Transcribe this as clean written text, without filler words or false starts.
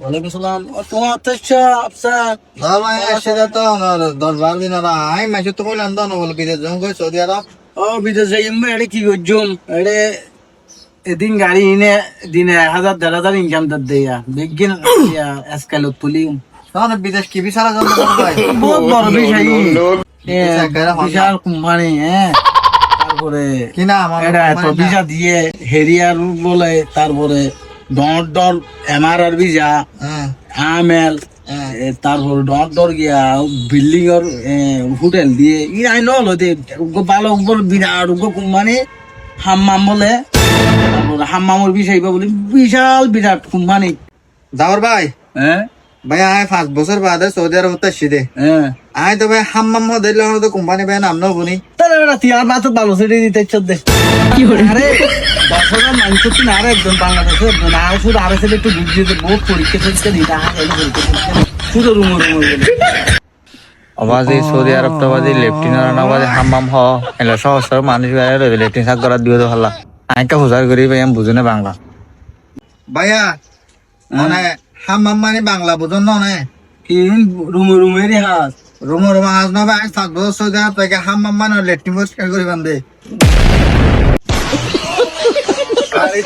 ওয়ালাইকুম সালাম। তোমার তো আফসার না ভাই সেটা তো 10-12 দিন আর আই মাসে তো কইলাম তো বল বিদেশ যাম কই সৌদি আরব। ও বিদেশ যাই এটা কি করছুম এটা এদিন গাড়ি এনে দিনে 1000-1500 ইনকাম দেয়া বিজ্ঞান আজকালত তুলি তাহলে বিদেশ কি বিচারা যাম ভাই? বহুত বড় বিষয় ভিসা করে হল। বিশাল কোম্পানি তারপরে কি না আমার এটা এত ভিসা দিয়ে হেরিয়ার বলে তারপরে ডর এমআরআর ভিসা হ্যাঁ আমেল হ্যাঁ তারপর ডর গিয়া বিল্ডিং এর হোটেল দিয়ে আই নল হতে ভালো বিরাট কোম্পানি হাম্মাম বলে তারপর হাম্মামের বিষয় বলে বিশাল বিরাট কোম্পানি। দাওর ভাই হ্যাঁ ভাই আয় 5 বছর বাদে সৌদি আরব তো আসছি হ্যাঁ আয় তো ভাই হাম্মাম দিলে তো কোম্পানি ভাই নাম নাও বনি তাহলে বেটা তুই আর মাত্র ভালো সেটি দিতে চোদ্দে কি করে আরে বছরের মানুষ তুই আর একজন বাংলাদেশে একজন আর শুধু আর ছেলে একটু বুঝিয়ে বহুত পরীক্ষা দিতে শুধু রুমো অবাজি সৌদি আরব তো বাজি লেফটিনার নবাজি হাম্মাম হ এলা সহজ সরল মানুষ গায়ে লেফটিন সাক করা দিও তো ভাল্লা আইকা হুজার করি ভাই আমি বুঝি না বাংলা ভাইয়া মানে হাম্মাম মানে বাংলা বুঝন না নে কি রুমেরই হাত রুমর মাছ না ভাই 5 বছর সৌদি আরব থেকে হাম্মাম মানে লেট্রিন পরিষ্কার করে বান্ধে আরে